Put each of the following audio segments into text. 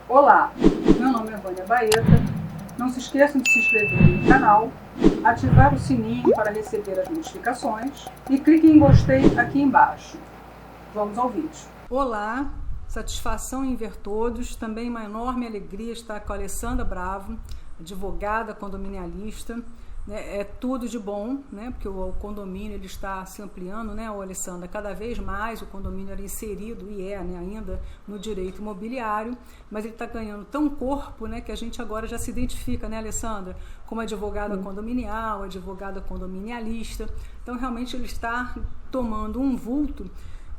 Olá, meu nome é Vânia Baeta. Não se esqueçam de se inscrever no canal, ativar o sininho para receber as notificações e clique em gostei aqui embaixo. Vamos ao vídeo. Olá, satisfação em ver todos. Também uma enorme alegria estar com a Alessandra Bravo, advogada condominialista. É tudo de bom, né? Porque o condomínio ele está se ampliando, né, Alessandra? Cada vez mais o condomínio era inserido e né, ainda no direito imobiliário, mas ele está ganhando tão corpo, né, que a gente agora já se identifica, né, Alessandra, como advogada condominial, advogada condominialista. Então realmente ele está tomando um vulto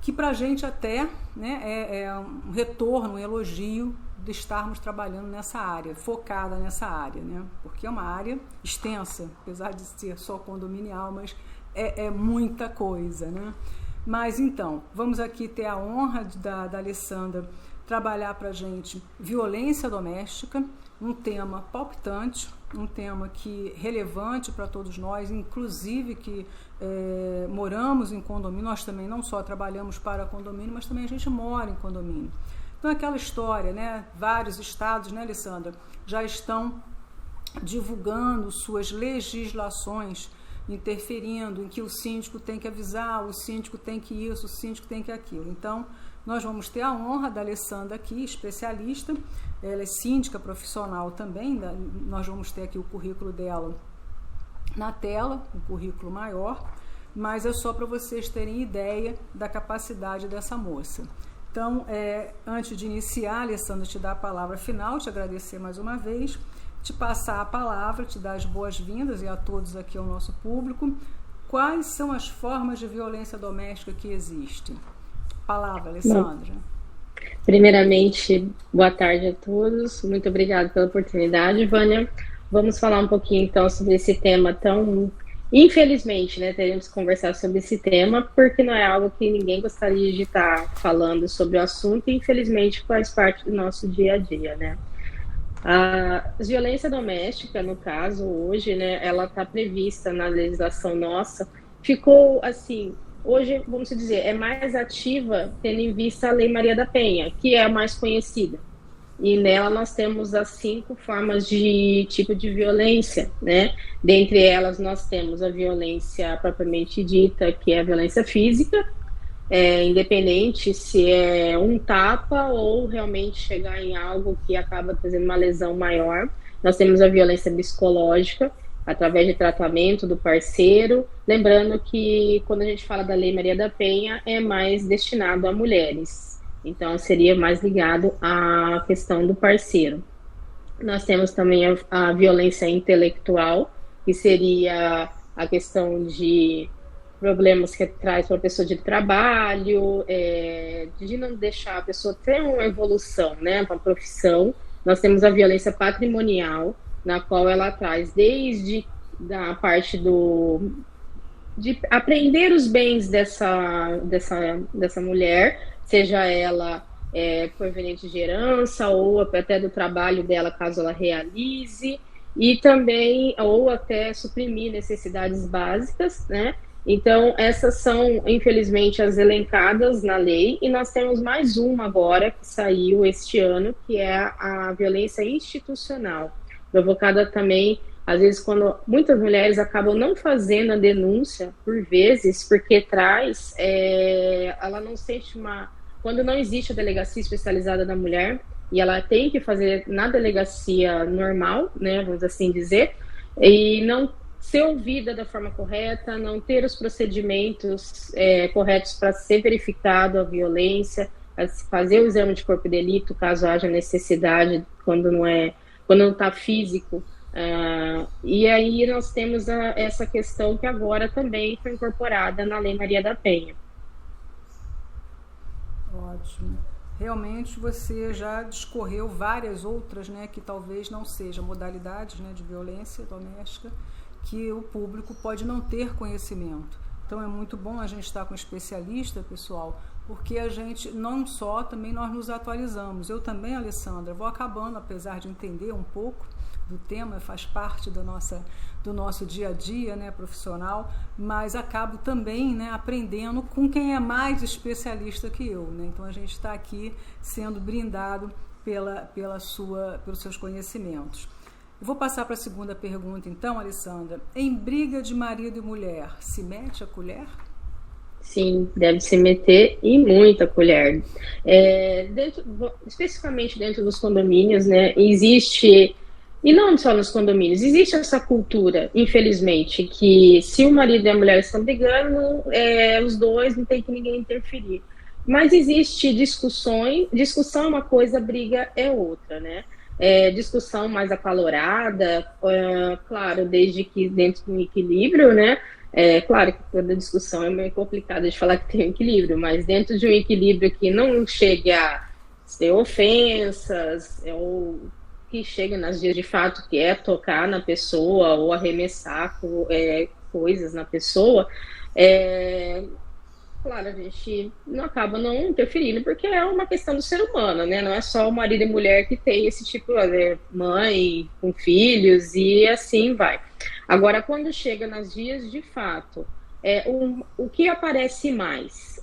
que para a gente até, né, é um retorno, um elogio de estarmos trabalhando nessa área, focada nessa área, né? Porque é uma área extensa, apesar de ser só condominial, mas é muita coisa, né? Mas então, vamos aqui ter a honra da Alessandra trabalhar para a gente violência doméstica, um tema palpitante, um tema que relevante para todos nós, inclusive que moramos em condomínio. Nós também não só trabalhamos para condomínio, mas também a gente mora em condomínio. Então, aquela história, né? Vários estados, né, Alessandra, já estão divulgando suas legislações, interferindo em que o síndico tem que avisar, o síndico tem que isso, o síndico tem que aquilo. Então, nós vamos ter a honra da Alessandra aqui, especialista, ela é síndica profissional também, nós vamos ter aqui o currículo dela na tela, um currículo maior, mas é só para vocês terem ideia da capacidade dessa moça. Então, antes de iniciar, Alessandra, te dar a palavra final, te agradecer mais uma vez, te passar a palavra, te dar as boas-vindas e a todos aqui ao nosso público. Quais são as formas de violência doméstica que existem? Palavra, Alessandra. Primeiramente, boa tarde a todos. Muito obrigada pela oportunidade, Vânia. Vamos falar um pouquinho, então, sobre esse tema tão... Infelizmente, né, teremos que conversar sobre esse tema, porque não é algo que ninguém gostaria de estar falando sobre o assunto e, infelizmente, faz parte do nosso dia a dia, né? A violência doméstica, no caso, hoje, né, ela está prevista na legislação nossa, ficou, assim, hoje, vamos dizer, é mais ativa tendo em vista a Lei Maria da Penha, que é a mais conhecida. E nela nós temos as 5 formas de tipo de violência, né? Dentre elas nós temos a violência propriamente dita, que é a violência física, independente se é um tapa ou realmente chegar em algo que acaba trazendo uma lesão maior. Nós temos a violência psicológica, através de tratamento do parceiro. Lembrando que quando a gente fala da Lei Maria da Penha, é mais destinado a mulheres. Então, seria mais ligado à questão do parceiro. Nós temos também a violência intelectual, que seria a questão de problemas que traz para a pessoa de trabalho, de não deixar a pessoa ter uma evolução, né, para a profissão. Nós temos a violência patrimonial, na qual ela traz desde a parte de apreender os bens dessa mulher, seja ela proveniente de herança ou até do trabalho dela, caso ela realize, e também, ou até suprimir necessidades básicas, né? Então, essas são, infelizmente, as elencadas na lei, e nós temos mais uma agora, que saiu este ano, que é a violência institucional, provocada também, às vezes, quando muitas mulheres acabam não fazendo a denúncia, por vezes, porque ela não sente quando não existe a delegacia especializada da mulher, e ela tem que fazer na delegacia normal, né, vamos assim dizer, e não ser ouvida da forma correta, não ter os procedimentos corretos para ser verificado a violência, fazer o exame de corpo de delito, caso haja necessidade, quando não está físico. E aí nós temos essa questão que agora também foi incorporada na Lei Maria da Penha. Ótimo. Realmente você já discorreu várias outras, né, que talvez não sejam modalidades, né, de violência doméstica, que o público pode não ter conhecimento. Então é muito bom a gente estar com um especialista, pessoal, porque a gente não só, também nós nos atualizamos. Eu também, Alessandra, vou acabando, apesar de entender um pouco do tema, faz parte do nosso dia a dia, né, profissional, mas acabo também, né, aprendendo com quem é mais especialista que eu, né? Então a gente está aqui sendo brindado pelos seus conhecimentos. Eu vou passar para a segunda pergunta, então, Alessandra. Em briga de marido e mulher, se mete a colher? Sim, deve se meter e muita colher. Especificamente dentro dos condomínios, né? Existe, e não só nos condomínios, existe essa cultura, infelizmente, que se o marido e a mulher estão brigando, os dois não tem que ninguém interferir. Mas existe discussão é uma coisa, briga é outra, né? Discussão mais acalorada, claro, desde que dentro de um equilíbrio, né? Claro que toda discussão é meio complicada de falar que tem um equilíbrio, mas dentro de um equilíbrio que não chegue a ser ofensas, ou que chegue nas dias de fato, que é tocar na pessoa ou arremessar coisas na pessoa, claro, a gente não acaba não interferindo, porque é uma questão do ser humano, né? Não é só o marido e mulher que tem esse tipo, mãe com filhos e assim vai. Agora, quando chega nos dias de fato, o que aparece mais?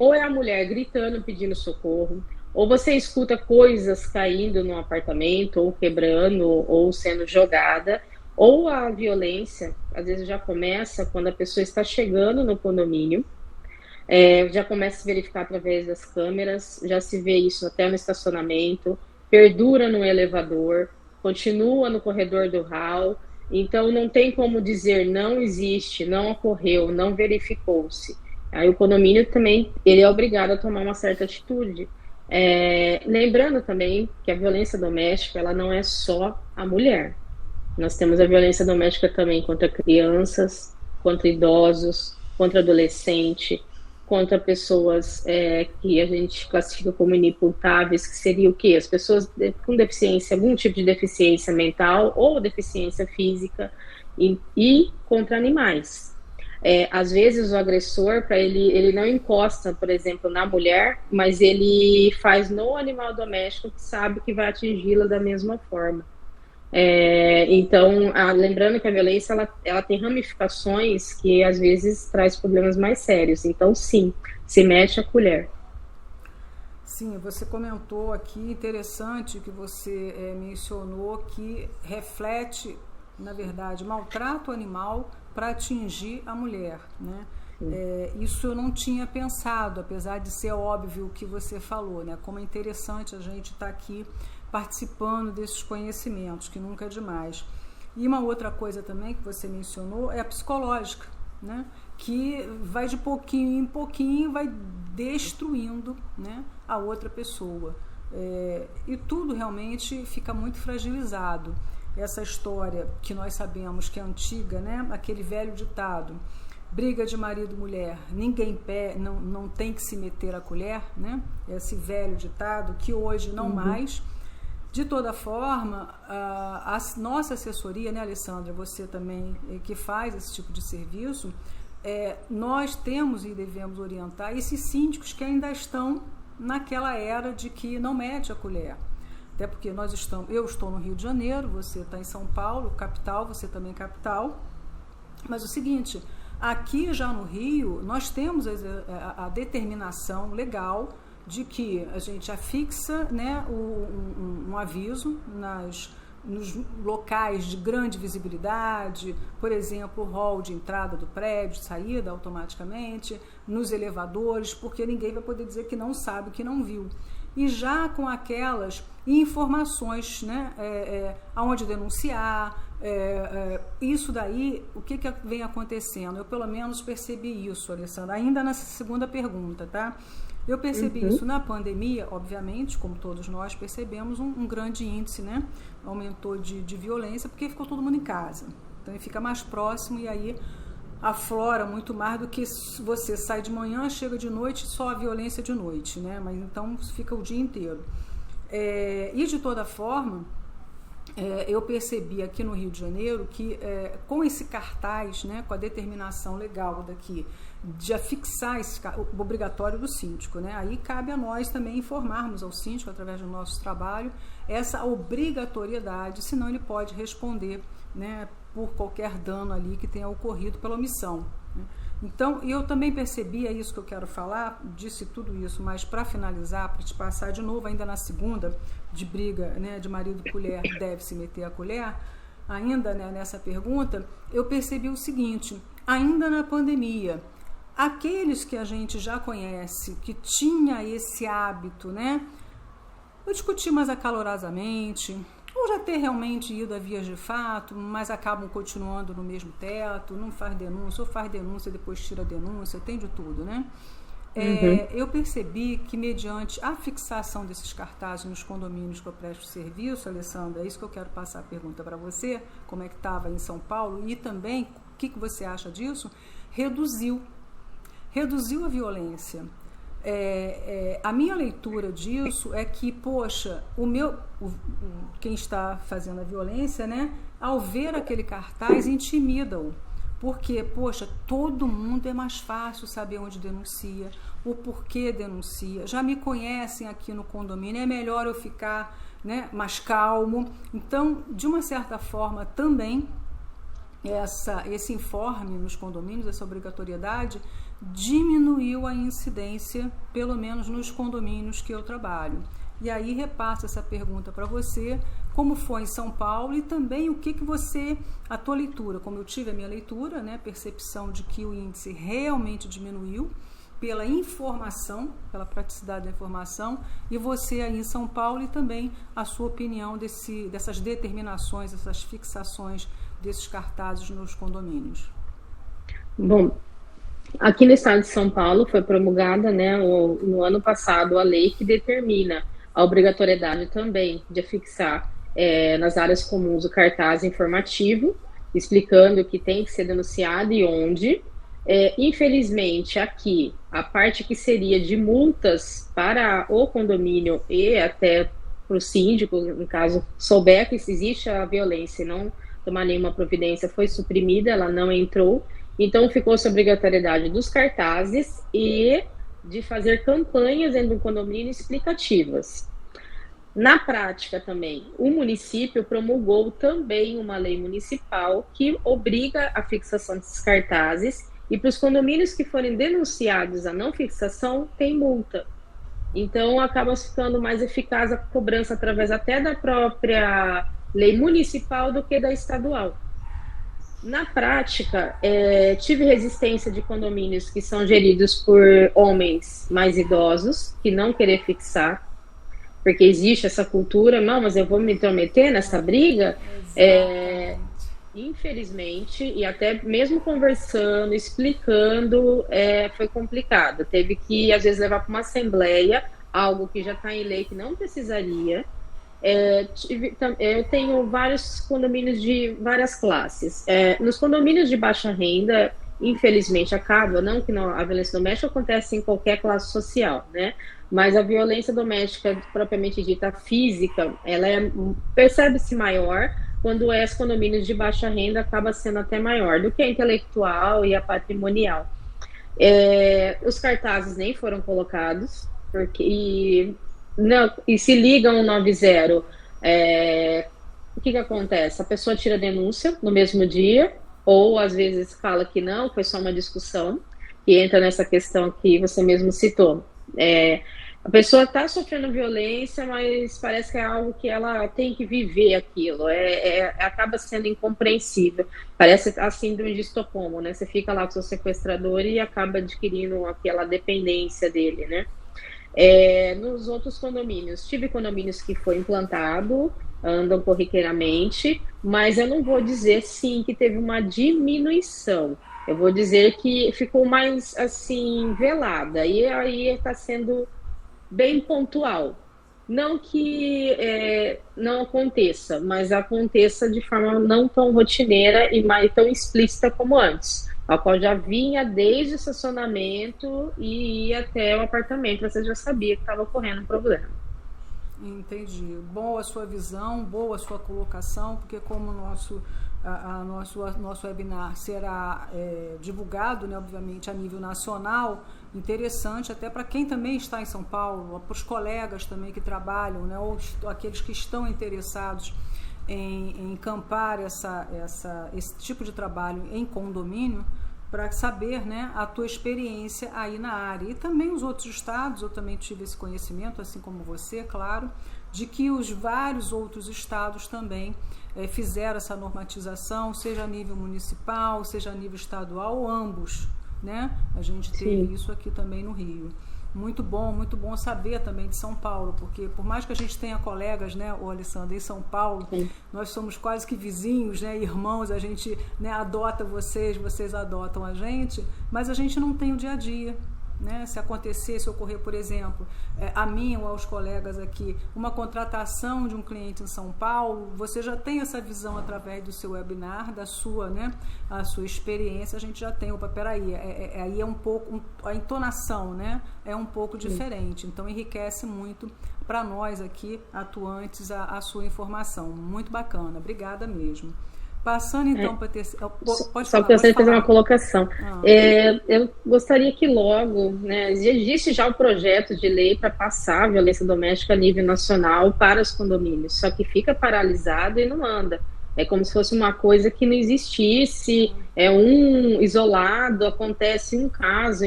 Ou é a mulher gritando, pedindo socorro, ou você escuta coisas caindo no apartamento, ou quebrando, ou sendo jogada, ou a violência, às vezes já começa quando a pessoa está chegando no condomínio. Já começa a se verificar através das câmeras, já se vê isso até no estacionamento, perdura no elevador, continua no corredor do hall. Então não tem como dizer não existe, não ocorreu, não verificou-se. Aí o condomínio também ele é obrigado a tomar uma certa atitude. Lembrando também que a violência doméstica ela não é só a mulher. Nós temos a violência doméstica também contra crianças, contra idosos, contra adolescentes, contra pessoas que a gente classifica como inimputáveis, que seria o quê? As pessoas com deficiência, algum tipo de deficiência mental ou deficiência física, e contra animais. Às vezes o agressor, ele não encosta, por exemplo, na mulher, mas ele faz no animal doméstico que sabe que vai atingi-la da mesma forma. Então, lembrando que a violência ela tem ramificações que às vezes traz problemas mais sérios. Então, sim, se mexe a colher. Sim, você comentou aqui, interessante que você mencionou que reflete, na verdade, maltrato animal para atingir a mulher, né? Isso eu não tinha pensado, apesar de ser óbvio o que você falou, né? Como é interessante a gente estar aqui participando desses conhecimentos, que nunca é demais. E uma outra coisa também que você mencionou é a psicológica, né? Que vai de pouquinho em pouquinho, vai destruindo, né, a outra pessoa. E tudo realmente fica muito fragilizado. Essa história que nós sabemos que é antiga, né? Aquele velho ditado, briga de marido e mulher, ninguém não tem que se meter a colher, né? Esse velho ditado que hoje não mais. De toda forma, a nossa assessoria, né, Alessandra, você também que faz esse tipo de serviço, nós temos e devemos orientar esses síndicos que ainda estão naquela era de que não mete a colher. Até porque eu estou no Rio de Janeiro, você está em São Paulo, capital, você também capital. Mas o seguinte, aqui já no Rio, nós temos a determinação legal de que a gente afixa, né, um aviso nos locais de grande visibilidade, por exemplo, o hall de entrada do prédio, de saída automaticamente, nos elevadores, porque ninguém vai poder dizer que não sabe, que não viu. E já com aquelas informações, né, aonde denunciar, isso daí, o que vem acontecendo? Eu pelo menos percebi isso, Alessandra, ainda nessa segunda pergunta, tá? Eu percebi isso na pandemia, obviamente, como todos nós percebemos, um grande índice, né? Aumentou de violência, porque ficou todo mundo em casa. Então, ele fica mais próximo e aí aflora muito mais do que você sai de manhã, chega de noite, só a violência de noite, né? Mas então fica o dia inteiro. E de toda forma, eu percebi aqui no Rio de Janeiro que com esse cartaz, né, com a determinação legal daqui, de afixar o obrigatório do síndico, né? Aí cabe a nós também informarmos ao síndico, através do nosso trabalho, essa obrigatoriedade, senão ele pode responder, né, por qualquer dano ali que tenha ocorrido pela omissão, né? Então, eu também percebi, é isso que eu quero falar, disse tudo isso, mas para finalizar, para te passar de novo, ainda na segunda, de briga, né, de marido e colher, deve se meter a colher, ainda, né, nessa pergunta, eu percebi o seguinte, ainda na pandemia, aqueles que a gente já conhece, que tinha esse hábito, né, eu discuti mais acalorosamente, ou já ter realmente ido a vias de fato, mas acabam continuando no mesmo teto, não faz denúncia, ou faz denúncia e depois tira a denúncia, tem de tudo, né? Eu percebi que mediante a fixação desses cartazes nos condomínios que eu presto serviço, Alessandra, é isso que eu quero passar a pergunta para você, como é que estava em São Paulo, e também o que você acha disso, reduziu a violência. A minha leitura disso é que, poxa, quem está fazendo a violência, né, ao ver aquele cartaz, intimida-o. Porque, poxa, todo mundo é mais fácil saber onde denuncia, o porquê denuncia. Já me conhecem aqui no condomínio, é melhor eu ficar, né, mais calmo. Então, de uma certa forma, também, esse informe nos condomínios, essa obrigatoriedade, diminuiu a incidência, pelo menos nos condomínios que eu trabalho. E aí repasso essa pergunta para você, como foi em São Paulo e também o que você, a tua leitura, como eu tive a minha leitura, né, percepção de que o índice realmente diminuiu pela informação, pela praticidade da informação, e você aí em São Paulo e também a sua opinião dessas determinações, essas fixações desses cartazes nos condomínios. Bom, aqui no estado de São Paulo foi promulgada, né, no ano passado, a lei que determina a obrigatoriedade também de fixar nas áreas comuns o cartaz informativo, explicando o que tem que ser denunciado e onde. Infelizmente, aqui, a parte que seria de multas para o condomínio e até para o síndico, no caso, souber que existe a violência e não tomar nenhuma providência, foi suprimida, ela não entrou. Então, ficou-se a obrigatoriedade dos cartazes e de fazer campanhas dentro do condomínio explicativas. Na prática também, o município promulgou também uma lei municipal que obriga a fixação desses cartazes e para os condomínios que forem denunciados a não fixação, tem multa. Então, acaba ficando mais eficaz a cobrança através até da própria lei municipal do que da estadual. Na prática, tive resistência de condomínios que são geridos por homens mais idosos, que não querer fixar, porque existe essa cultura, não, mas eu vou me intrometer nessa briga. Infelizmente, e até mesmo conversando, explicando, foi complicado. Teve que, às vezes, levar para uma assembleia, algo que já está em lei que não precisaria. Eu tenho vários condomínios de várias classes. Nos condomínios de baixa renda, infelizmente, acaba, não que a violência doméstica acontece em qualquer classe social, né? Mas a violência doméstica, propriamente dita, física, ela percebe-se maior quando os condomínios de baixa renda acaba sendo até maior do que a intelectual e a patrimonial. Os cartazes nem foram colocados, e se ligam ao 90, o que acontece? A pessoa tira a denúncia no mesmo dia, ou às vezes fala que não, foi só uma discussão, que entra nessa questão que você mesmo citou. A pessoa está sofrendo violência, mas parece que é algo que ela tem que viver aquilo, acaba sendo incompreensível. Parece a síndrome de Estocolmo, né? Você fica lá com o seu sequestrador e acaba adquirindo aquela dependência dele, né? Nos outros condomínios, tive condomínios que foi implantado, andam corriqueiramente, mas eu não vou dizer sim que teve uma diminuição. Eu vou dizer que ficou mais assim velada, e aí está sendo bem pontual. Não que não aconteça, mas aconteça de forma não tão rotineira e mais tão explícita como antes, a qual já vinha desde o estacionamento e ia até o apartamento, você já sabia que estava ocorrendo um problema. Entendi. Boa a sua visão, boa a sua colocação, porque como o nosso webinar será divulgado, né, obviamente, a nível nacional, interessante até para quem também está em São Paulo, para os colegas também que trabalham, né, ou aqueles que estão interessados em encampar esse tipo de trabalho em condomínio, para saber, né, a tua experiência aí na área. E também os outros estados, eu também tive esse conhecimento, assim como você, claro, de que os vários outros estados também fizeram essa normatização, seja a nível municipal, seja a nível estadual, ou ambos, né? A gente teve isso aqui também no Rio. Muito bom saber também de São Paulo, porque por mais que a gente tenha colegas, né, o Alessandra, em São Paulo, nós somos quase que vizinhos, né, irmãos, a gente, né, adota vocês adotam a gente, mas a gente não tem o dia a dia. Né? Se ocorrer, por exemplo, a mim ou aos colegas aqui, uma contratação de um cliente em São Paulo, você já tem essa visão através do seu webinar, da sua, né, a sua experiência, a gente já tem, peraí, aí é um pouco, a entonação, né, é um pouco diferente, então enriquece muito para nós aqui, atuantes, a sua informação. Muito bacana, obrigada mesmo. Passando então para ter... Só que eu sei fazer uma colocação. Eu gostaria que logo, né, existe já o projeto de lei para passar a violência doméstica a nível nacional para os condomínios, só que fica paralisado e não anda. É como se fosse uma coisa que não existisse, um isolado, acontece um caso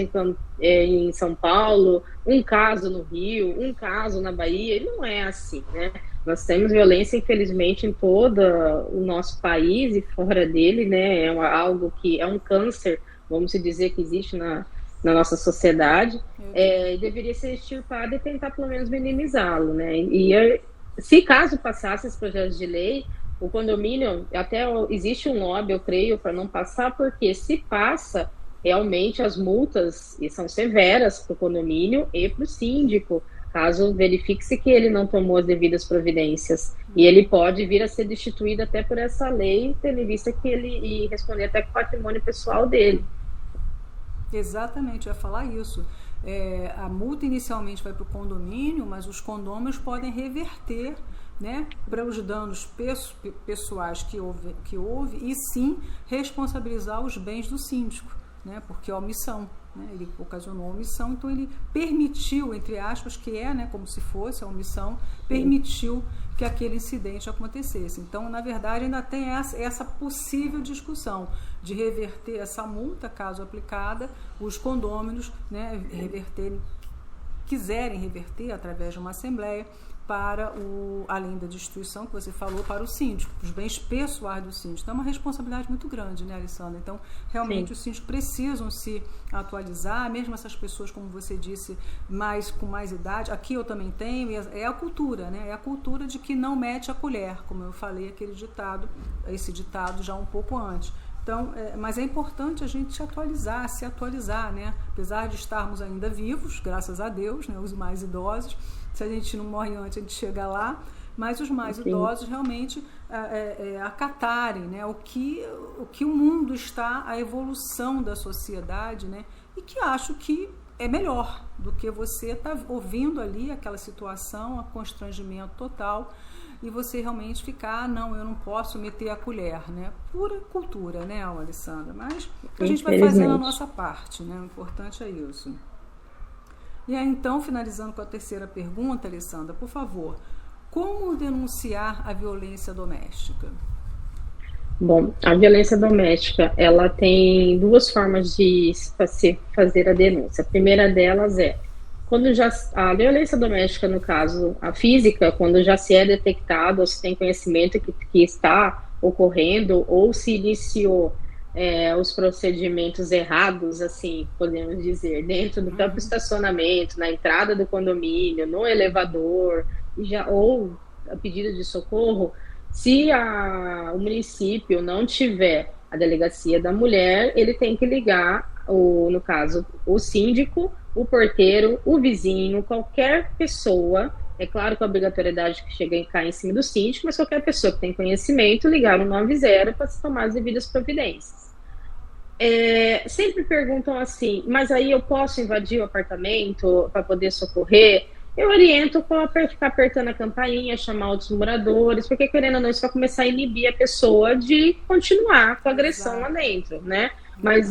em São Paulo, um caso no Rio, um caso na Bahia, e não é assim, né? Nós temos violência, infelizmente, em todo o nosso país e fora dele, né? É algo que é um câncer, vamos dizer, que existe na nossa sociedade, e deveria ser extirpado e tentar, pelo menos, minimizá-lo, né? Se caso passasse esse projeto de lei, o condomínio, até existe um lobby, eu creio, para não passar, porque se passa, realmente as multas são severas para o condomínio e para o síndico, caso verifique-se que ele não tomou as devidas providências. E ele pode vir a ser destituído até por essa lei, tendo em vista que ele responder até com o patrimônio pessoal dele. Exatamente, eu ia falar isso. A multa inicialmente vai para o condomínio, mas os condôminos podem reverter, né, para os danos pessoais que houve e sim responsabilizar os bens do síndico, né, porque é omissão. Ele ocasionou a omissão, então ele permitiu, entre aspas, que né, como se fosse a omissão, permitiu que aquele incidente acontecesse. Então, na verdade, ainda tem essa possível discussão de reverter essa multa, caso aplicada, os condôminos, né, quiserem reverter através de uma assembleia, para além da destituição que você falou, para o síndico, os bens pessoais do síndico. Então é uma responsabilidade muito grande, né, Alessandra? Então, realmente, os síndicos precisam se atualizar, mesmo essas pessoas, como você disse, com mais idade. Aqui eu também tenho, é a cultura, né? É a cultura de que não mete a colher, como eu falei, esse ditado já um pouco antes. Então, mas é importante a gente se atualizar, né? Apesar de estarmos ainda vivos, graças a Deus, né? Os mais idosos, se a gente não morre antes, a gente chega lá, mas os mais idosos realmente acatarem, né? o que o mundo está, a evolução da sociedade, né? E que acho que é melhor do que você estar ouvindo ali aquela situação, a constrangimento total, e você realmente ficar, não, eu não posso meter a colher, né? Pura cultura, né, Alessandra? Mas a gente vai fazendo a nossa parte, né? O importante é isso. E aí, então, finalizando com a terceira pergunta, Alessandra, por favor, como denunciar a violência doméstica? Bom, a violência doméstica, ela tem duas formas de fazer a denúncia. A primeira delas quando a violência doméstica, no caso, a física, quando já se é detectado, ou se tem conhecimento que está ocorrendo, ou se iniciou os procedimentos errados, assim, podemos dizer, dentro do próprio estacionamento, na entrada do condomínio, no elevador, ou a pedido de socorro, se o município não tiver a delegacia da mulher, ele tem que ligar, no caso, o síndico, o porteiro, o vizinho, qualquer pessoa. É claro que a obrigatoriedade que chega a cair em cima do síndico, mas qualquer pessoa que tem conhecimento, ligar o 90 para se tomar as devidas providências. Sempre perguntam assim, mas aí eu posso invadir o apartamento para poder socorrer? Eu oriento para ficar apertando a campainha, chamar outros moradores, porque querendo ou não, isso vai começar a inibir a pessoa de continuar com a agressão lá dentro, né? Mas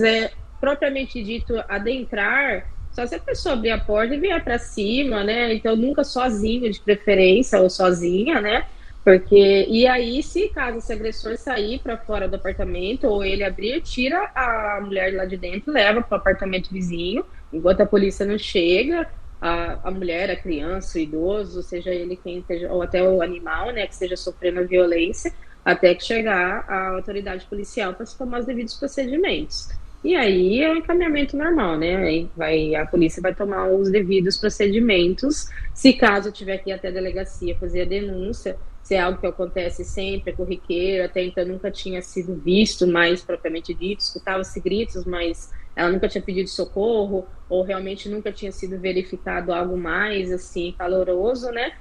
propriamente dito, adentrar, só se a pessoa abrir a porta e vier para cima, né? Então, nunca sozinho, de preferência, ou sozinha, né? Porque, e aí, se caso esse agressor sair para fora do apartamento ou ele abrir, tira a mulher lá de dentro, leva para o apartamento vizinho, enquanto a polícia não chega, a mulher, a criança, o idoso, seja ele quem esteja, ou até o animal, né, que esteja sofrendo a violência, até que chegar a autoridade policial para se tomar os devidos procedimentos. E aí é um encaminhamento normal, né? Aí a polícia vai tomar os devidos procedimentos. Se caso tiver que ir até a delegacia fazer a denúncia, se é algo que acontece sempre, é corriqueiro, até então nunca tinha sido visto mais propriamente dito, escutava-se gritos, mas ela nunca tinha pedido socorro, ou realmente nunca tinha sido verificado algo mais, assim, caloroso, né?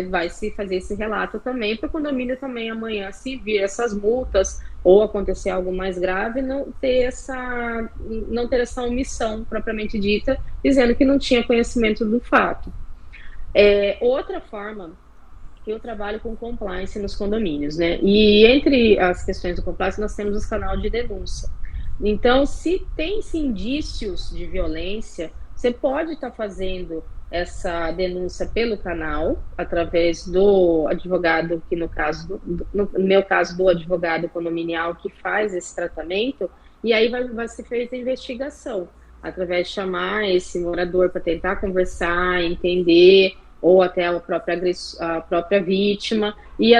Vai se fazer esse relato também, para o condomínio também amanhã, se vir essas multas, ou acontecer algo mais grave, não ter essa omissão propriamente dita, dizendo que não tinha conhecimento do fato. Outra forma que eu trabalho com compliance nos condomínios, né? E entre as questões do compliance, nós temos os canais de denúncia. Então, se tem-se indícios de violência, você pode estar fazendo essa denúncia pelo canal, através do advogado, que no meu caso, do advogado condominial que faz esse tratamento, e aí vai ser feita a investigação, através de chamar esse morador para tentar conversar, entender, ou até a própria vítima, e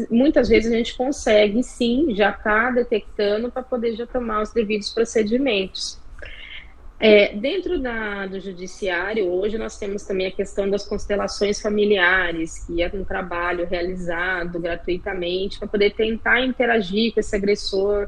muitas vezes a gente consegue sim, já está detectando para poder já tomar os devidos procedimentos. Dentro do judiciário, hoje nós temos também a questão das constelações familiares, que é um trabalho realizado gratuitamente para poder tentar interagir com esse agressor.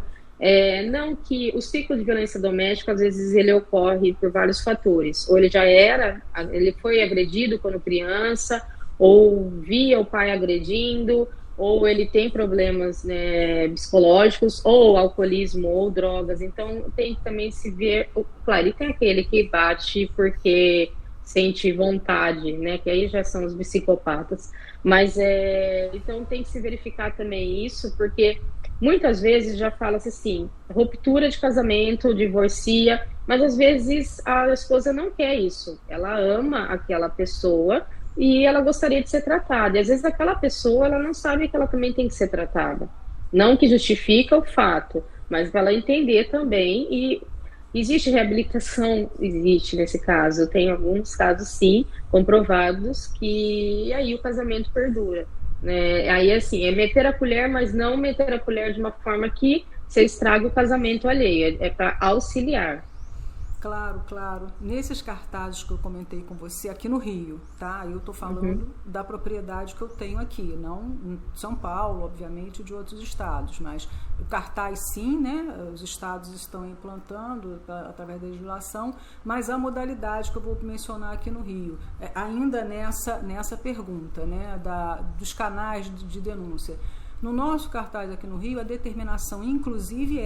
Não que o ciclo de violência doméstica, às vezes, ele ocorre por vários fatores. Ou ele foi agredido quando criança, ou via o pai agredindo, ou ele tem problemas, né, psicológicos, ou alcoolismo, ou drogas. Então, tem que também se ver, claro, e tem aquele que bate porque sente vontade, né, que aí já são os psicopatas. Mas, então, tem que se verificar também isso, porque muitas vezes já fala-se assim, ruptura de casamento, divorcia, mas às vezes a esposa não quer isso. Ela ama aquela pessoa e ela gostaria de ser tratada. E às vezes aquela pessoa, ela não sabe que ela também tem que ser tratada. Não que justifica o fato, mas para ela entender também. E existe reabilitação? Existe nesse caso. Tem alguns casos, sim, comprovados, que aí o casamento perdura. Aí, assim, é meter a colher, mas não meter a colher de uma forma que você estraga o casamento alheio. É para auxiliar. Claro, claro. Nesses cartazes que eu comentei com você, aqui no Rio, tá? Eu estou falando da propriedade que eu tenho aqui, não em São Paulo, obviamente, de outros estados, mas o cartaz sim, né? Os estados estão implantando através da legislação, mas a modalidade que eu vou mencionar aqui no Rio, ainda nessa pergunta, né? Dos canais de denúncia. No nosso cartaz aqui no Rio, a determinação, inclusive,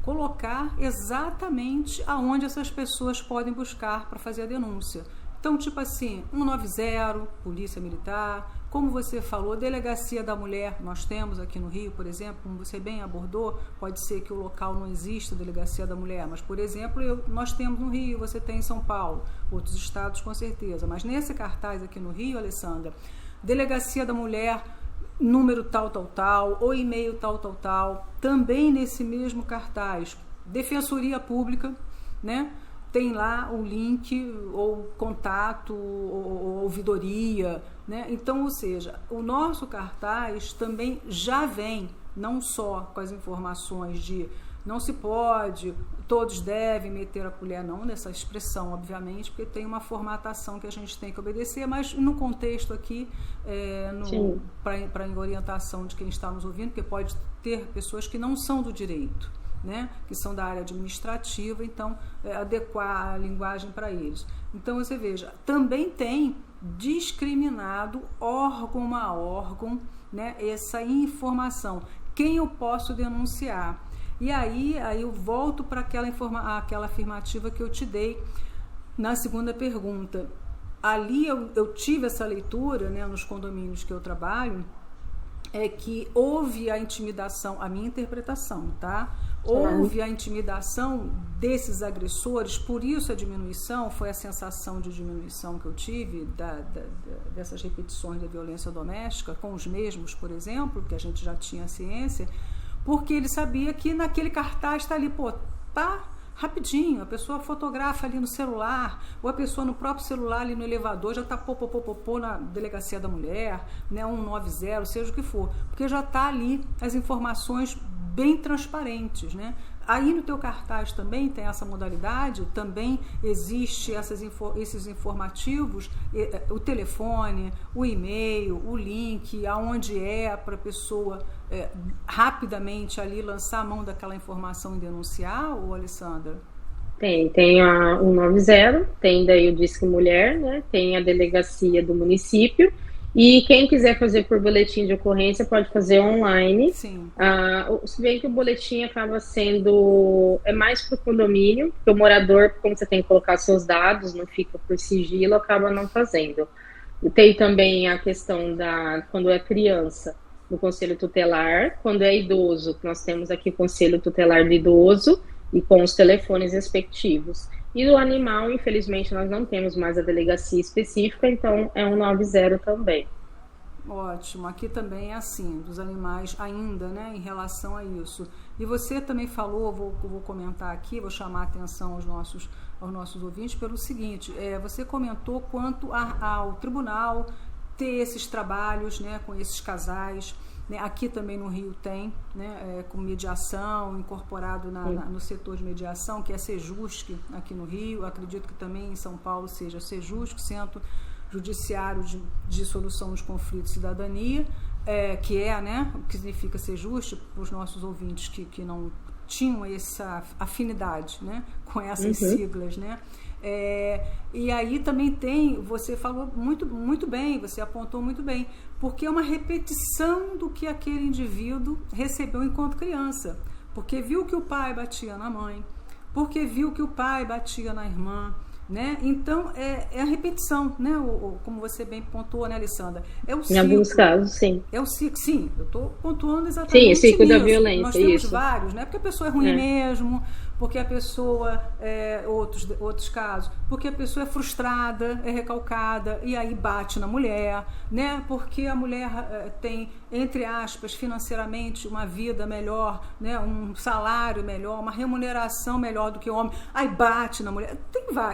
colocar exatamente aonde essas pessoas podem buscar para fazer a denúncia. Então, tipo assim, 190, Polícia Militar, como você falou, Delegacia da Mulher, nós temos aqui no Rio, por exemplo, como você bem abordou, pode ser que o local não exista, Delegacia da Mulher, mas, por exemplo, nós temos no Rio, você tem em São Paulo, outros estados com certeza, mas nesse cartaz aqui no Rio, Alessandra, Delegacia da Mulher, número tal, ou e-mail tal, também nesse mesmo cartaz, Defensoria Pública, né? Tem lá o link, ou contato, ou ouvidoria, né? Então, ou seja, o nosso cartaz também já vem, não só com as informações de não se pode, todos devem meter a colher, não nessa expressão, obviamente, porque tem uma formatação que a gente tem que obedecer, mas no contexto aqui, para orientação de quem está nos ouvindo, porque pode ter pessoas que não são do direito, né, que são da área administrativa, então adequar a linguagem para eles. Então você veja, também tem discriminado órgão a órgão, né, essa informação, quem eu posso denunciar. E aí eu volto para aquela afirmativa que eu te dei na segunda pergunta. Ali eu tive essa leitura, né, nos condomínios que eu trabalho, que houve a intimidação, a minha interpretação, tá? houve a intimidação desses agressores, por isso a diminuição, foi a sensação de diminuição que eu tive dessas repetições da violência doméstica, com os mesmos, por exemplo, que a gente já tinha ciência, porque ele sabia que naquele cartaz está ali, tá rapidinho, a pessoa fotografa ali no celular, ou a pessoa no próprio celular ali no elevador já está na delegacia da mulher, né, 190, seja o que for, porque já está ali as informações bem transparentes, né? Aí no teu cartaz também tem essa modalidade, também existe esses informativos, o telefone, o e-mail, o link, aonde para a pessoa rapidamente ali lançar a mão daquela informação e denunciar, ou Alessandra? Tem a 190, tem daí o Disque Mulher, né? Tem a delegacia do município. E quem quiser fazer por boletim de ocorrência pode fazer online. Sim. Se bem que o boletim acaba sendo... É mais para o condomínio, porque o morador, como você tem que colocar seus dados, não fica por sigilo, acaba não fazendo. E tem também a questão quando é criança, do Conselho Tutelar. Quando é idoso, nós temos aqui o Conselho Tutelar do Idoso, e com os telefones respectivos. E do animal, infelizmente, nós não temos mais a delegacia específica, então é 190 também. Ótimo, aqui também é assim, dos animais ainda, né, em relação a isso. E você também falou, vou comentar aqui, vou chamar a atenção aos nossos ouvintes pelo seguinte, você comentou quanto ao tribunal ter esses trabalhos, né, com esses casais, né, aqui também no Rio tem, né, com mediação, incorporado no setor de mediação, que é Sejusc aqui no Rio, acredito que também em São Paulo seja Sejusc, Centro Judiciário de Solução dos Conflitos e Cidadania, que né, o que significa Sejusc, para os nossos ouvintes que não tinham essa afinidade, né, com essas siglas, né? E aí também tem, você falou muito bem, você apontou muito bem, porque é uma repetição do que aquele indivíduo recebeu enquanto criança, porque viu que o pai batia na mãe, porque viu que o pai batia na irmã, né? Então é a repetição, né? Como você bem pontuou, né, Alessandra? É o ciclo. Em alguns casos, sim. É o ciclo, sim, eu estou pontuando exatamente isso. Sim, o ciclo da violência. Nós temos vários, né? Porque a pessoa é ruim mesmo, porque a pessoa, outros casos, porque a pessoa é frustrada, é recalcada e aí bate na mulher, né? Porque a mulher tem, entre aspas, financeiramente uma vida melhor, né? Um salário melhor, uma remuneração melhor do que o homem, aí bate na mulher.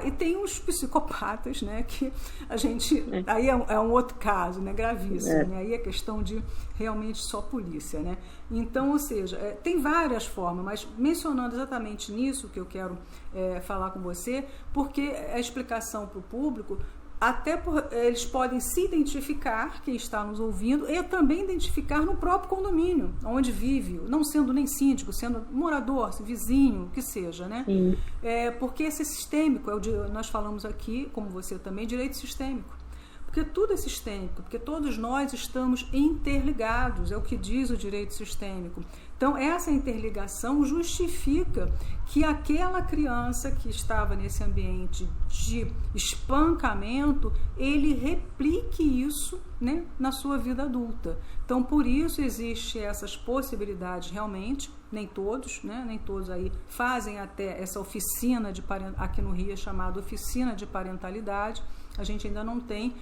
E tem uns psicopatas, né? Que a gente, aí é um outro caso, né? Gravíssimo, né? Aí é questão de realmente só polícia, né? Então, ou seja, tem várias formas, mas mencionando exatamente nisso que eu quero falar com você, porque a explicação para o público, eles podem se identificar, quem está nos ouvindo, e também identificar no próprio condomínio, onde vive, não sendo nem síndico, sendo morador, vizinho, que seja, né? Porque esse sistêmico, nós falamos aqui, como você também, direito sistêmico. Porque tudo é sistêmico, porque todos nós estamos interligados, é o que diz o direito sistêmico. Então, essa interligação justifica que aquela criança que estava nesse ambiente de espancamento, ele replique isso, né, na sua vida adulta. Então, por isso existem essas possibilidades realmente, nem todos, né, nem todos aí fazem até essa oficina aqui no Rio é chamada oficina de parentalidade, a gente ainda não tem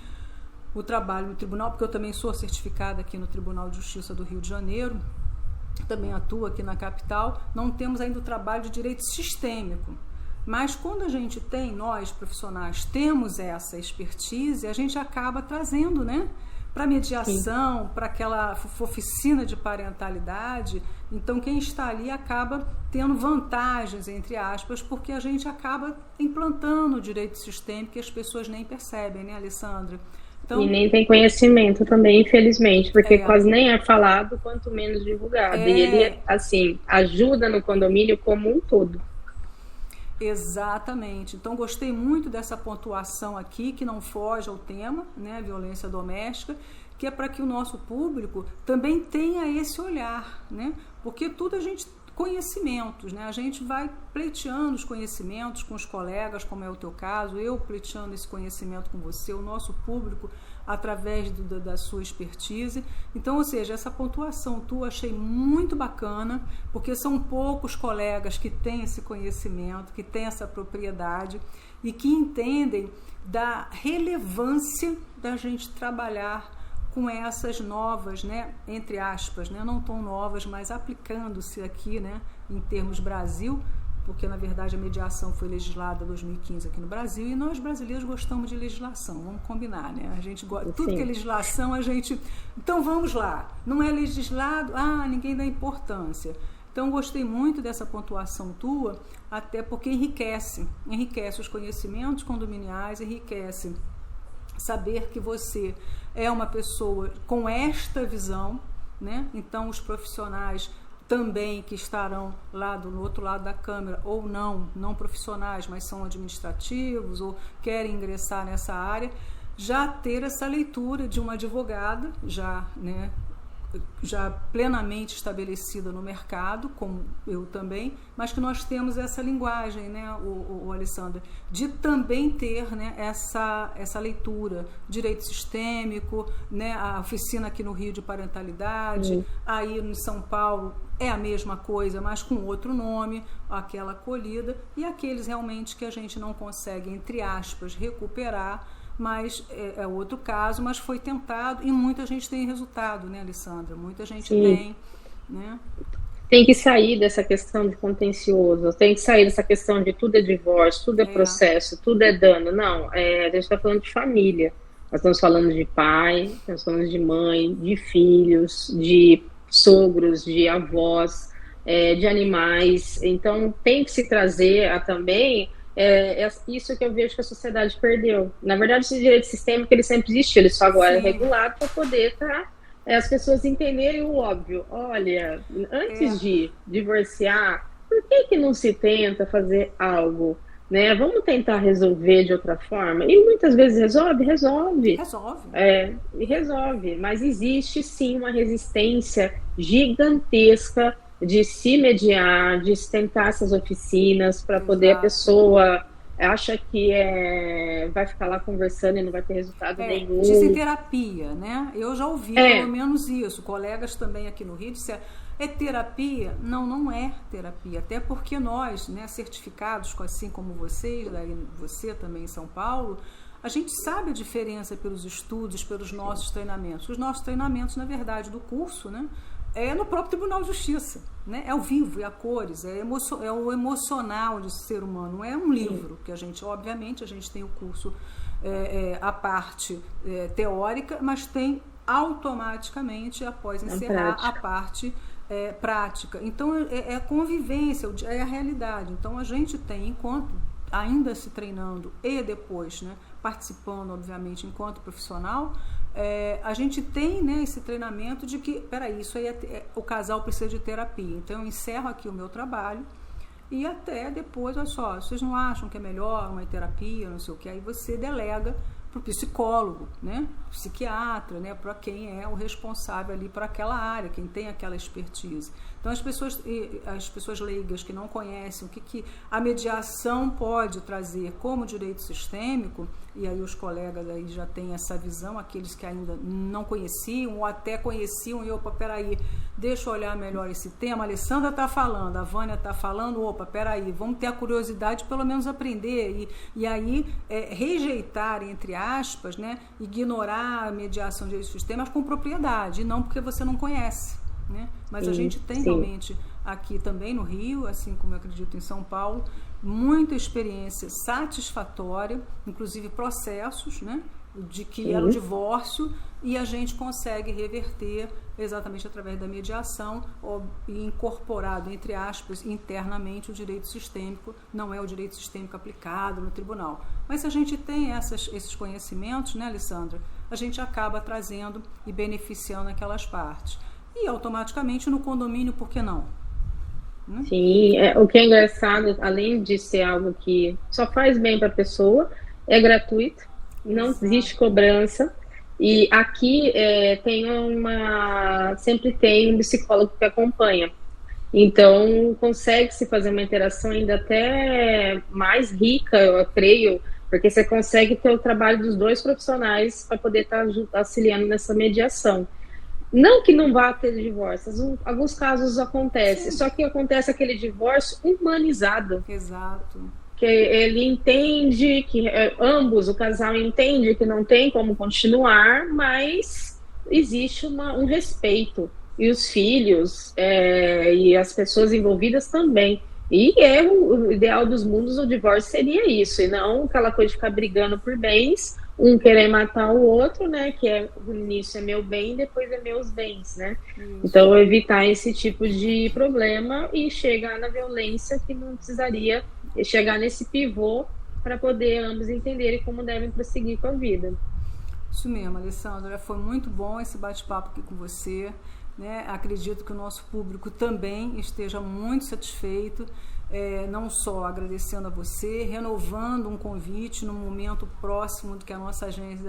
o trabalho no tribunal, porque eu também sou certificada aqui no Tribunal de Justiça do Rio de Janeiro, também atuo aqui na capital, não temos ainda o trabalho de direito sistêmico. Mas quando a gente tem, nós profissionais, temos essa expertise, a gente acaba trazendo, né, para mediação, para aquela oficina de parentalidade. Então, quem está ali acaba tendo vantagens, entre aspas, porque a gente acaba implantando o direito sistêmico e as pessoas nem percebem, né, Alessandra? Então, e nem tem conhecimento também, infelizmente, porque quase nem é falado, quanto menos divulgado. E ele, assim, ajuda no condomínio como um todo. Exatamente. Então, gostei muito dessa pontuação aqui, que não foge ao tema, né, violência doméstica, que é para que o nosso público também tenha esse olhar, né? Porque tudo conhecimentos, né? A gente vai pleiteando os conhecimentos com os colegas, como é o teu caso, eu pleiteando esse conhecimento com você, o nosso público, através da sua expertise. Então, ou seja, essa pontuação tua achei muito bacana, porque são poucos colegas que têm esse conhecimento, que têm essa propriedade e que entendem da relevância da gente trabalhar com essas novas, né, entre aspas, né, não tão novas, mas aplicando-se aqui, né, em termos Brasil, porque na verdade a mediação foi legislada em 2015 aqui no Brasil e nós brasileiros gostamos de legislação, vamos combinar, né? A gente gosta, tudo que é legislação a gente, então vamos lá, não é legislado, ninguém dá importância. Então gostei muito dessa pontuação tua, até porque enriquece os conhecimentos condominiais, enriquece saber que você é uma pessoa com esta visão, né? Então os profissionais também que estarão lá no outro lado da câmera, ou não profissionais, mas são administrativos ou querem ingressar nessa área, já ter essa leitura de uma advogada, já plenamente estabelecida no mercado, como eu também, mas que nós temos essa linguagem, né, o Alessandra, de também ter, né, essa leitura, direito sistêmico, né, a oficina aqui no Rio de parentalidade, aí em São Paulo é a mesma coisa, mas com outro nome, aquela acolhida, e aqueles realmente que a gente não consegue, entre aspas, recuperar, mas é outro caso, mas foi tentado e muita gente tem resultado, né, Alessandra? Muita gente tem, né? Tem que sair dessa questão de contencioso, tem que sair dessa questão de tudo é divórcio, tudo é processo, tudo é dano. Não, a gente está falando de família, nós estamos falando de pai, nós estamos falando de mãe, de filhos, de sogros, de avós, de animais. Então tem que se trazer também isso que eu vejo que a sociedade perdeu. Na verdade, esse direito sistêmico ele sempre existiu, ele só agora é regulado para poder as pessoas entenderem o óbvio. Olha, antes de divorciar, por que não se tenta fazer algo? Né? Vamos tentar resolver de outra forma. E muitas vezes resolve. Resolve. Mas existe sim uma resistência gigantesca de se mediar, de tentar essas oficinas para poder a pessoa acha que vai ficar lá conversando e não vai ter resultado nenhum. Dizem terapia, né? Eu já ouvi pelo menos isso. Colegas também aqui no Rio disseram, é terapia? Não é terapia. Até porque nós, né, certificados, assim como vocês, você também em São Paulo, a gente sabe a diferença pelos estudos, pelos nossos treinamentos. Os nossos treinamentos, na verdade, do curso, né, é no próprio Tribunal de Justiça, né? É ao vivo, é a cores, é o emocional de ser humano, não é um livro, que a gente, obviamente, a gente tem o curso, a parte teórica, mas tem automaticamente, após encerrar, a parte prática. Então, é a convivência, é a realidade. Então, a gente tem, enquanto ainda se treinando e depois, né, participando, obviamente, enquanto profissional, a gente tem, né, esse treinamento de que, isso aí o casal precisa de terapia. Então eu encerro aqui o meu trabalho e até depois, olha só, vocês não acham que é melhor uma terapia, não sei o que, aí você delega para o psicólogo, né, psiquiatra, né, para quem é o responsável ali por aquela área, quem tem aquela expertise. Então as pessoas leigas que não conhecem o que a mediação pode trazer como direito sistêmico, e aí os colegas aí já têm essa visão, aqueles que ainda não conheciam ou até conheciam, e peraí, deixa eu olhar melhor esse tema, a Alessandra está falando, a Vânia está falando, peraí, vamos ter a curiosidade de pelo menos aprender, e aí rejeitar, entre aspas, né, ignorar a mediação de direito sistêmico, mas com propriedade, e não porque você não conhece. Né? Mas a gente tem realmente aqui também no Rio, assim como eu acredito em São Paulo, muita experiência satisfatória, inclusive processos, né, de que era o divórcio, e a gente consegue reverter exatamente através da mediação e incorporado, entre aspas, internamente o direito sistêmico, não é o direito sistêmico aplicado no tribunal. Mas se a gente tem esses conhecimentos, né, Alessandra, a gente acaba trazendo e beneficiando aquelas partes. E automaticamente no condomínio, por que não? Né? Sim, o que é engraçado, além de ser algo que só faz bem para a pessoa, é gratuito, não existe cobrança. E aqui sempre tem um psicólogo que acompanha. Então, consegue-se fazer uma interação ainda até mais rica, eu creio, porque você consegue ter o trabalho dos dois profissionais para poder estar auxiliando nessa mediação. Não que não vá ter divórcios, alguns casos acontece, Sim. só que acontece aquele divórcio humanizado. Exato. Que ele entende que ambos, o casal entende que não tem como continuar, mas existe um respeito. E os filhos e as pessoas envolvidas também. E o ideal dos mundos, o divórcio seria isso, e não aquela coisa de ficar brigando por bens, um querer matar o outro, né? Que o início é meu bem, depois é meus bens, né? Isso. Então, evitar esse tipo de problema e chegar na violência que não precisaria chegar nesse pivô para poder ambos entenderem como devem prosseguir com a vida. Isso mesmo, Alessandra. Foi muito bom esse bate-papo aqui com você. Né? Acredito que o nosso público também esteja muito satisfeito, não só agradecendo a você, renovando um convite no momento próximo de que a nossa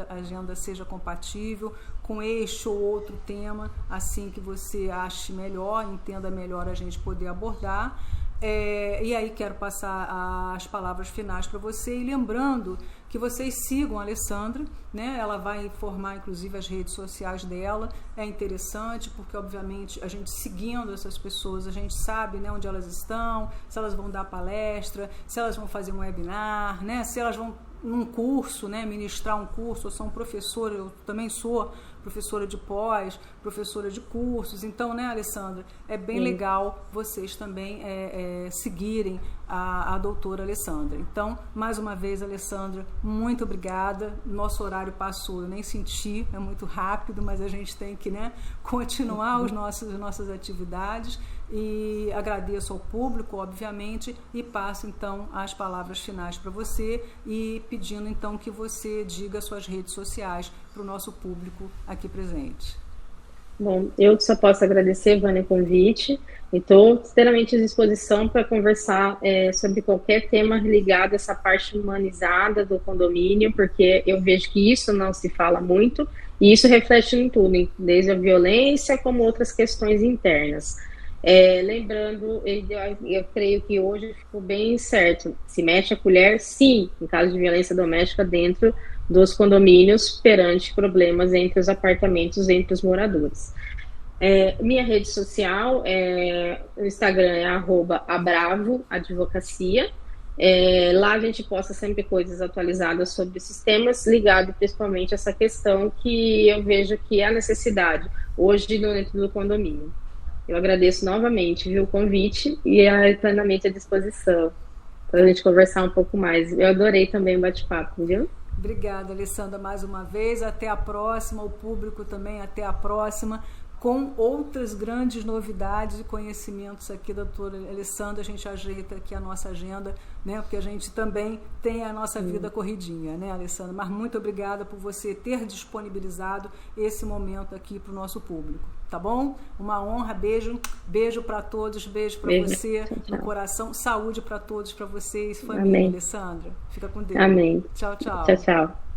agenda seja compatível com este ou outro tema, assim que você ache melhor, entenda melhor a gente poder abordar. E aí quero passar as palavras finais para você e lembrando que vocês sigam a Alessandra, né? Ela vai informar inclusive as redes sociais dela. É interessante porque obviamente a gente seguindo essas pessoas, a gente sabe, né, onde elas estão, se elas vão dar palestra, se elas vão fazer um webinar, né, se elas vão num curso, né, ministrar um curso, ou são professora, eu também sou professora de pós, professora de cursos. Então, né, Alessandra, é bem legal vocês também seguirem a doutora Alessandra. Então, mais uma vez, Alessandra, muito obrigada. Nosso horário passou, eu nem senti, é muito rápido, mas a gente tem que, né, continuar as nossas atividades. E agradeço ao público, obviamente, e passo então as palavras finais para você e pedindo então que você diga suas redes sociais para o nosso público aqui presente. Bom, eu só posso agradecer, Vânia, o convite e estou extremamente à disposição para conversar sobre qualquer tema ligado a essa parte humanizada do condomínio, porque eu vejo que isso não se fala muito e isso reflete em tudo, desde a violência como outras questões internas. Lembrando, eu creio que hoje ficou bem certo, se mexe a colher, sim, em caso de violência doméstica dentro dos condomínios perante problemas entre os apartamentos, entre os moradores. Minha rede social, o Instagram é @abravoadvocacia. Lá a gente posta sempre coisas atualizadas sobre esses temas, ligado principalmente a essa questão que eu vejo que é a necessidade hoje dentro do condomínio. Eu agradeço novamente, viu, o convite e plenamente à disposição para a gente conversar um pouco mais. Eu adorei também o bate-papo, viu? Obrigada, Alessandra, mais uma vez. Até a próxima. O público também, até a próxima. Com outras grandes novidades e conhecimentos aqui da doutora Alessandra, a gente ajeita aqui a nossa agenda, né? Porque a gente também tem a nossa vida corridinha, né, Alessandra? Mas muito obrigada por você ter disponibilizado esse momento aqui para o nosso público, tá bom? Uma honra, beijo para todos, beijo para você, tchau, no tchau. coração, saúde para todos, para vocês, família. Amém. Alessandra. Fica com Deus. Amém. Tchau, tchau. Tchau, tchau.